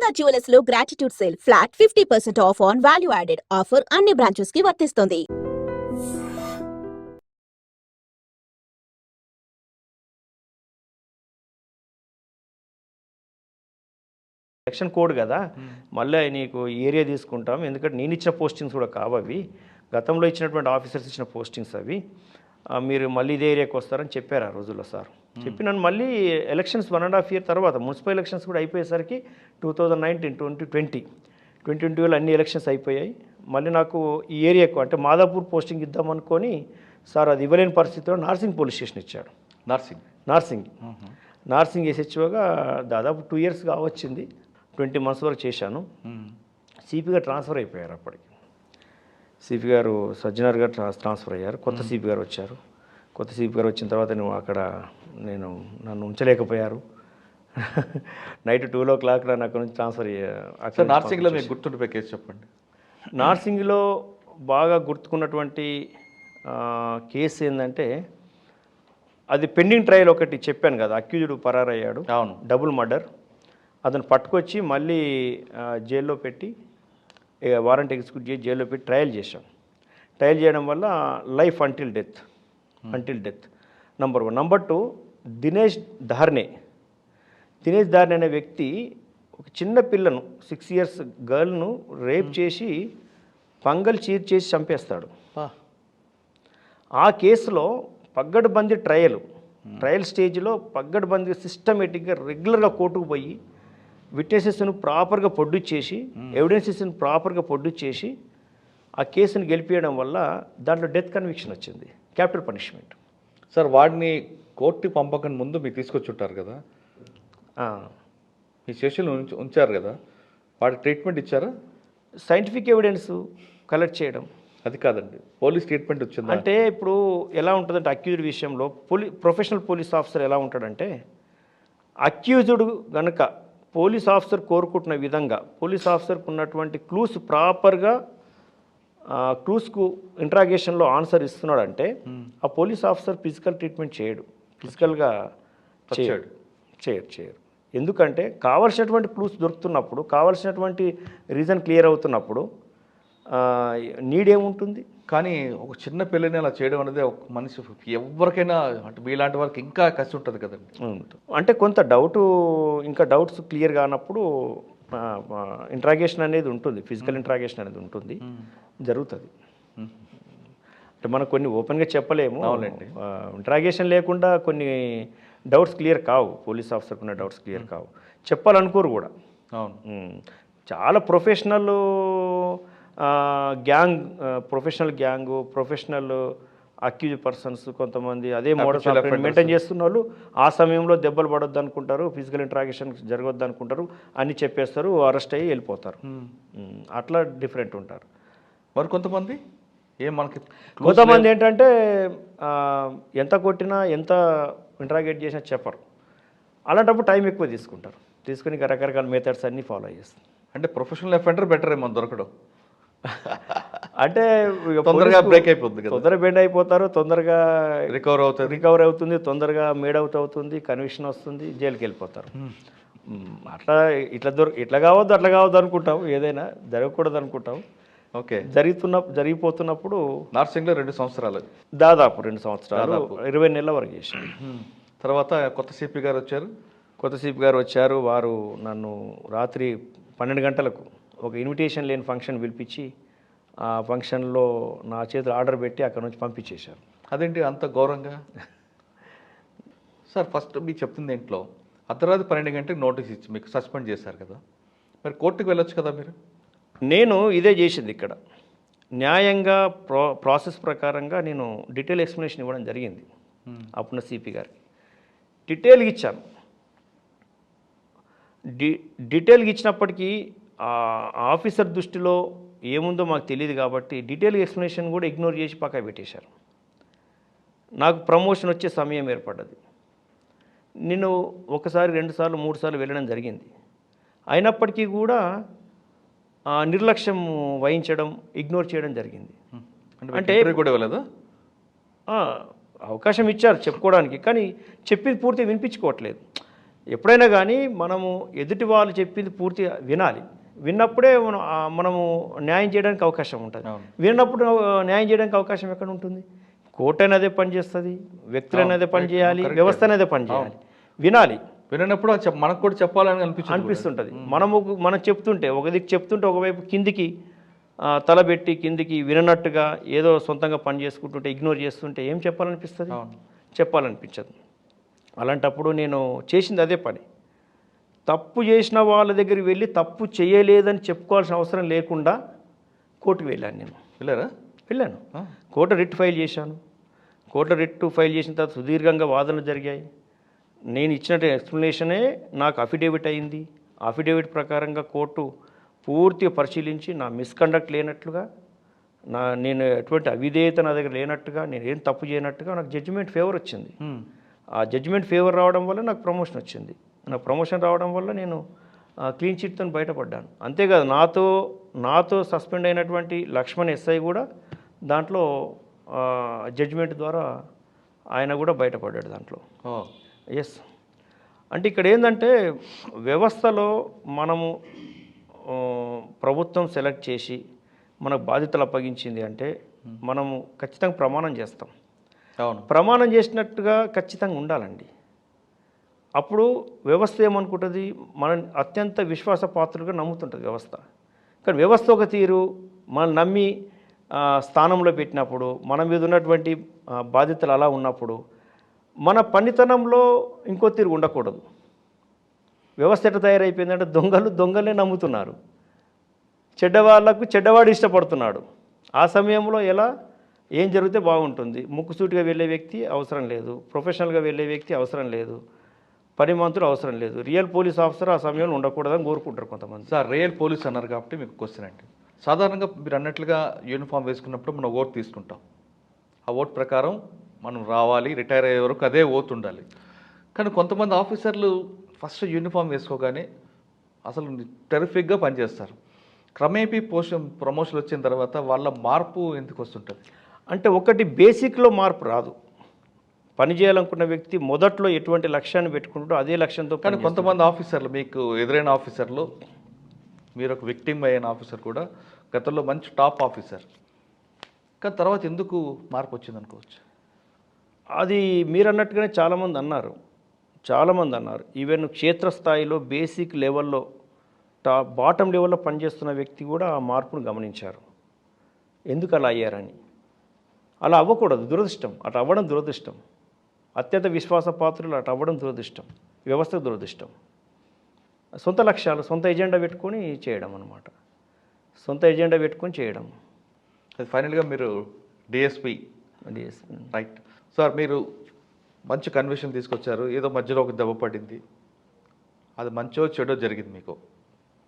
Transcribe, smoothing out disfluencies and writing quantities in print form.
Durga jewellers లో gratitude sale flat 50% of on value added offer అన్ని branches కి వర్తిస్తుంది. ఎలక్షన్ కోడ్ కదా, మళ్ళీ నీకు ఏరియా తీసుకుంటాం, ఎందుకంటే నేను ఇచ్చిన పోస్టింగ్స్ కూడా కావవి, గతంలో ఇచ్చినటువంటి ఆఫీసర్స్ ఇచ్చిన పోస్టింగ్స్ అవి, మీరు మళ్ళీ ఇదే ఏరియాకి వస్తారని చెప్పారు ఆ రోజుల్లో సార్. చెప్పి నన్ను మళ్ళీ ఎలక్షన్స్ 1.5 year తర్వాత మున్సిపల్ ఎలక్షన్స్ కూడా అయిపోయేసరికి 2019, 2020 అన్ని ఎలక్షన్స్ అయిపోయాయి. మళ్ళీ నాకు ఈ ఏరియాకు అంటే మాదాపూర్ పోస్టింగ్ ఇద్దామనుకొని సార్ అది ఇవ్వలేని పరిస్థితిలో నార్సింగ్ పోలీస్ స్టేషన్ ఇచ్చాడు. నార్సింగ్ ఎస్హెచ్ఓగా దాదాపు 2 years కావచ్చింది, 20 months వరకు చేశాను. సిపి గారు ట్రాన్స్ఫర్ అయిపోయారు. అప్పటికి సిపి గారు సజ్జనార్ గారు ట్రాన్స్ఫర్ అయ్యారు, కొత్త సిపి గారు వచ్చారు. కొత్త సిపి గారు వచ్చిన తర్వాత నన్ను ఉంచలేకపోయారు. నైట్ 2 o'clock నాకు అక్కడ నుంచి ట్రాన్స్ఫర్ అయ్యారు. నార్సింగ్లో మీకు గుర్తుండిపోయే కేసు చెప్పండి. నార్సింగ్లో బాగా గుర్తుకున్నటువంటి కేసు ఏంటంటే, అది పెండింగ్ ట్రయల్ ఒకటి చెప్పాను కదా, అక్యూజ్డ్ పరారయ్యాడు, అవును, డబుల్ మర్డర్. అతను పట్టుకొచ్చి మళ్ళీ జైల్లో పెట్టి వారెంట్ ఎగ్జిక్యూట్ చేసి జైల్లో పెట్టి ట్రయల్ చేశాం. ట్రయల్ చేయడం వల్ల life until death number 1. Number 2, Dinesh Dharne అనే వ్యక్తి ఒక చిన్న పిల్లను 6 years గర్ల్ను రేప్ చేసి పంగల్ చీర్చేసి చంపేస్తాడు. ఆ కేసులో పగ్గడ్బందీ ట్రయల్ స్టేజ్లో పగ్గడ్బందీ సిస్టమేటిక్గా రెగ్యులర్గా కోర్టుకు పోయి విట్నెసెస్ను ప్రాపర్గా ప్రొడ్యూస్ చేసి ఎవిడెన్సెస్ను ప్రాపర్గా ప్రొడ్యూస్ చేసి ఆ కేసును గెలిపించడం వల్ల దాంట్లో డెత్ కన్విక్షన్ వచ్చింది, క్యాపిటల్ పనిష్మెంట్. సార్ వాడిని కోర్టుకి పంపకని ముందు మీరు తీసుకొచ్చి ఉంటారు కదా, మీ స్టేషన్లో ఉంచారు కదా, వాడికి ట్రీట్మెంట్ ఇచ్చారా? సైంటిఫిక్ ఎవిడెన్స్ కలెక్ట్ చేయడం అది కాదండి, పోలీస్ ట్రీట్మెంట్ వచ్చింది అంటే. ఇప్పుడు ఎలా ఉంటుందంటే అక్యూజ్డ్ విషయంలో ప్రొఫెషనల్ పోలీస్ ఆఫీసర్ ఎలా ఉంటాడంటే, అక్యూజ్డ్ గనక పోలీస్ ఆఫీసర్ కోరుకుంటున్న విధంగా పోలీస్ ఆఫీసర్కు ఉన్నటువంటి క్లూస్ ప్రాపర్గా క్లూస్కు ఇంట్రాగేషన్లో ఆన్సర్ ఇస్తున్నాడంటే ఆ పోలీస్ ఆఫీసర్ ఫిజికల్ ట్రీట్మెంట్ చేయడు, ఫిజికల్గా చేయరు. ఎందుకంటే కావాల్సినటువంటి క్లూస్ దొరుకుతున్నప్పుడు, కావాల్సినటువంటి రీజన్ క్లియర్ అవుతున్నప్పుడు నీడ్ ఏముంటుంది. కానీ ఒక చిన్న పిల్లని అలా చేయడం అనేది ఒక మనిషి ఎవరికైనా అంటే మీలాంటి వారికి ఇంకా కసి ఉంటుంది కదండి. అంటే కొంత డౌట్స్ క్లియర్ కానప్పుడు ఇంట్రాగేషన్ అనేది ఉంటుంది, ఫిజికల్ ఇంట్రాగేషన్ అనేది ఉంటుంది, జరుగుతుంది. అంటే మనం కొన్ని ఓపెన్గా చెప్పలేము, అవునండి. ఇంట్రాగేషన్ లేకుండా కొన్ని డౌట్స్ క్లియర్ కావు, పోలీస్ ఆఫీసర్కి ఉన్న డౌట్స్ క్లియర్ కావు, చెప్పాలనుకోరు కూడా. అవును, చాలా ప్రొఫెషనల్ అక్యూజ్ పర్సన్స్ కొంతమంది అదే మోడల్స్ మెయింటైన్ చేస్తున్న వాళ్ళు ఆ సమయంలో దెబ్బలు పడొద్దు అనుకుంటారు, ఫిజికల్ ఇంట్రాగేషన్ జరగొద్దు అనుకుంటారు, అన్నీ చెప్పేస్తారు, అరెస్ట్ అయ్యి వెళ్ళిపోతారు. అట్లా డిఫరెంట్ ఉంటారు. మరి కొంతమంది ఏంటంటే ఎంత కొట్టినా ఎంత ఇంట్రాగేట్ చేసినా చెప్పరు. అలాంటప్పుడు టైం ఎక్కువ తీసుకుని రకరకాల మెథడ్స్ అన్నీ ఫాలో చేస్తారు. అంటే ప్రొఫెషనల్ అఫెండర్ బెటర్ ఏమో దొరకడం. అంటే తొందరగా బ్రేక్ అయిపోతుంది, తొందరగా బెండ్ అయిపోతారు, తొందరగా రికవర్ అవుతుంది, తొందరగా మేడ్ అవుట్ అవుతుంది, కన్విక్షన్ వస్తుంది, జైలుకి వెళ్ళిపోతారు. అట్లా ఇట్లా కావద్దు అట్లా కావద్దు అనుకుంటాం, ఏదైనా జరగకూడదు అనుకుంటాం. ఓకే, జరిగిపోతున్నప్పుడు నార్సింగ్లో 2 సంవత్సరాలు, దాదాపు 2 సంవత్సరాలు 20 నెలల వరకు చేశాను. తర్వాత కొత్త సిపి గారు వచ్చారు. వారు నన్ను రాత్రి 12 గంటలకు ఒక ఇన్విటేషన్ లేని ఫంక్షన్ పిలిపించి ఆ ఫంక్షన్లో నా చేతులు ఆర్డర్ పెట్టి అక్కడ నుంచి పంపించేశారు. అదేంటి అంత ఘోరంగా? సార్ ఫస్ట్ మీకు చెప్తుంది ఏంట్లో అర్ధరాత్రి 12 గంటలకు నోటీస్ ఇచ్చి మీకు సస్పెండ్ చేశారు కదా, మరి కోర్టుకు వెళ్ళొచ్చు కదా మీరు? నేను ఇదే చేసింది ఇక్కడ న్యాయంగా ప్రాసెస్ ప్రకారంగా నేను డీటెయిల్ ఎక్స్ప్లెనేషన్ ఇవ్వడం జరిగింది. అప్పుడున్న సిపి గారికి డీటెయిల్గా ఇచ్చాను. డీటెయిల్గా ఇచ్చినప్పటికీ ఆఫీసర్ దృష్టిలో ఏముందో మాకు తెలియదు కాబట్టి డీటెయిల్ ఎక్స్ప్లెనేషన్ కూడా ఇగ్నోర్ చేసి పక్క పెట్టేశారు. నాకు ప్రమోషన్ వచ్చే సమయం ఏర్పడ్డది. నేను 1 సారి 2 సార్లు 3 సార్లు వెళ్ళడం జరిగింది. అయినప్పటికీ కూడా నిర్లక్ష్యం వహించడం, ఇగ్నోర్ చేయడం జరిగింది. అంటే కూడా వెళ్ళదా? అవకాశం ఇచ్చారు చెప్పుకోవడానికి, కానీ చెప్పింది పూర్తిగా వినిపించుకోవట్లేదు. ఎప్పుడైనా కానీ మనము ఎదుటి వాళ్ళు చెప్పింది పూర్తిగా వినాలి. విన్నప్పుడే మనము న్యాయం చేయడానికి అవకాశం ఉంటుంది. విన్నప్పుడు న్యాయం చేయడానికి అవకాశం ఎక్కడ ఉంటుంది? కోర్టు అనేదే పనిచేస్తుంది, వ్యక్తులు అనేదే పని చేయాలి, వ్యవస్థ అనేదే పని చేయాలి. వినాలి. వినప్పుడు మనకు కూడా చెప్పాలని అనిపిస్తుంటుంది. మనం చెప్తుంటే ఒక దిక్కు చెప్తుంటే ఒకవైపు కిందికి తలబెట్టి కిందికి విననట్టుగా ఏదో సొంతంగా పని చేసుకుంటుంటే ఇగ్నోర్ చేస్తుంటే ఏం చెప్పాలనిపిస్తుంది? చెప్పాలనిపించదు. అలాంటప్పుడు నేను చేసింది అదే పని. తప్పు చేసిన వాళ్ళ దగ్గరికి వెళ్ళి తప్పు చేయలేదని చెప్పుకోవాల్సిన అవసరం లేకుండా కోర్టుకు వెళ్ళాను. నేను వెళ్ళాను. కోర్టు రిట్ ఫైల్ చేశాను. కోర్టు రిట్ ఫైల్ చేసిన తర్వాత సుదీర్ఘంగా వాదనలు జరిగాయి. నేను ఇచ్చిన ఎక్స్ప్లెనేషనే నాకు అఫిడేవిట్ అయింది. అఫిడేవిట్ ప్రకారంగా కోర్టు పూర్తిగా పరిశీలించి నా మిస్కండక్ట్ లేనట్లుగా, నేను ఎటువంటి అవిధేయత నా దగ్గర లేనట్టుగా, నేను ఏం తప్పు చేయనట్టుగా నాకు జడ్జిమెంట్ ఫేవర్ వచ్చింది. ఆ జడ్జిమెంట్ ఫేవర్ రావడం వల్ల నాకు ప్రమోషన్ వచ్చింది. నాకు ప్రమోషన్ రావడం వల్ల నేను క్లీన్ చిట్తో బయటపడ్డాను. అంతేకాదు నాతో సస్పెండ్ అయినటువంటి లక్ష్మణ్ ఎస్ఐ కూడా దాంట్లో జడ్జిమెంట్ ద్వారా ఆయన కూడా బయటపడ్డాడు దాంట్లో. ఎస్. అంటే ఇక్కడ ఏంటంటే వ్యవస్థలో మనము ప్రభుత్వం సెలెక్ట్ చేసి మనకు బాధ్యతలు అప్పగించింది అంటే మనము ఖచ్చితంగా ప్రమాణం చేస్తాం. ప్రమాణం చేసినట్టుగా ఖచ్చితంగా ఉండాలండి. అప్పుడు వ్యవస్థ ఏమనుకుంటుంది, మనం అత్యంత విశ్వాసపాత్రులుగా నమ్ముతుంటుంది వ్యవస్థ. కానీ వ్యవస్థ ఒక తీరు మనం నమ్మి స్థానంలో పెట్టినప్పుడు, మన మీద ఉన్నటువంటి బాధ్యతలు అలా ఉన్నప్పుడు మన పనితనంలో ఇంకో తీరు ఉండకూడదు. వ్యవస్థ ఎట్లా తయారైపోయిందంటే దొంగలే నమ్ముతున్నారు, చెడ్డవాళ్లకు చెడ్డవాడు ఇష్టపడుతున్నాడు. ఆ సమయంలో ఏం జరిగితే బాగుంటుంది, ముక్కుసూటిగా వెళ్ళే వ్యక్తి అవసరం లేదు, ప్రొఫెషనల్గా వెళ్ళే వ్యక్తి అవసరం లేదు, పనిమంతులు అవసరం లేదు, రియల్ పోలీస్ ఆఫీసర్ ఆ సమయంలో ఉండకూడదని కోరుకుంటారు కొంతమంది. సార్, రియల్ పోలీస్ అన్నారు కాబట్టి మీకు క్వశ్చన్ అంటే, సాధారణంగా మీరు అన్నట్లుగా యూనిఫామ్ వేసుకున్నప్పుడు మనం ఓట్ తీసుకుంటాం. ఆ ఓట్ ప్రకారం మనం రావాలి, రిటైర్ అయ్యే వరకు అదే ఓట్ ఉండాలి. కానీ కొంతమంది ఆఫీసర్లు ఫస్ట్ యూనిఫామ్ వేసుకోగానే అసలు టెరిఫిక్గా పనిచేస్తారు. క్రమేపీ ప్రమోషన్ వచ్చిన తర్వాత వాళ్ళ మార్పు ఎందుకు వస్తుంటుంది? అంటే ఒకటి బేసిక్లో మార్పు రాదు. పని చేయాలనుకున్న వ్యక్తి మొదట్లో ఎటువంటి లక్ష్యాన్ని పెట్టుకుంటాడో అదే లక్ష్యంతో. కానీ కొంతమంది ఆఫీసర్లు, మీకు ఎదురైన ఆఫీసర్లు, మీరు ఒక విక్టిమ్ అయిన ఆఫీసర్ కూడా గతంలో మంచి టాప్ ఆఫీసర్, కానీ తర్వాత ఎందుకు మార్పు వచ్చింది అనుకోవచ్చు? అది మీరు అన్నట్టుగానే చాలామంది అన్నారు. ఈవెన్ క్షేత్రస్థాయిలో బేసిక్ లెవెల్లో బాటమ్ లెవెల్లో పనిచేస్తున్న వ్యక్తి కూడా ఆ మార్పును గమనించారు. ఎందుకు అలా అయ్యారని. అలా అవ్వకూడదు, దురదృష్టం. అటు అవ్వడం దురదృష్టం. అత్యంత విశ్వాసపాత్రులు అటు అవ్వడం దురదృష్టం, వ్యవస్థకు దురదృష్టం. సొంత లక్ష్యాలు, సొంత ఎజెండా పెట్టుకొని చేయడం అన్నమాట. సొంత ఎజెండా పెట్టుకొని చేయడం. అది ఫైనల్గా మీరు డిఎస్పీ రైట్. సార్, మీరు మంచి కన్విషన్ తీసుకొచ్చారు. ఏదో మధ్యలో ఒక దెబ్బ పడింది, అది మంచో చెడో జరిగింది మీకు.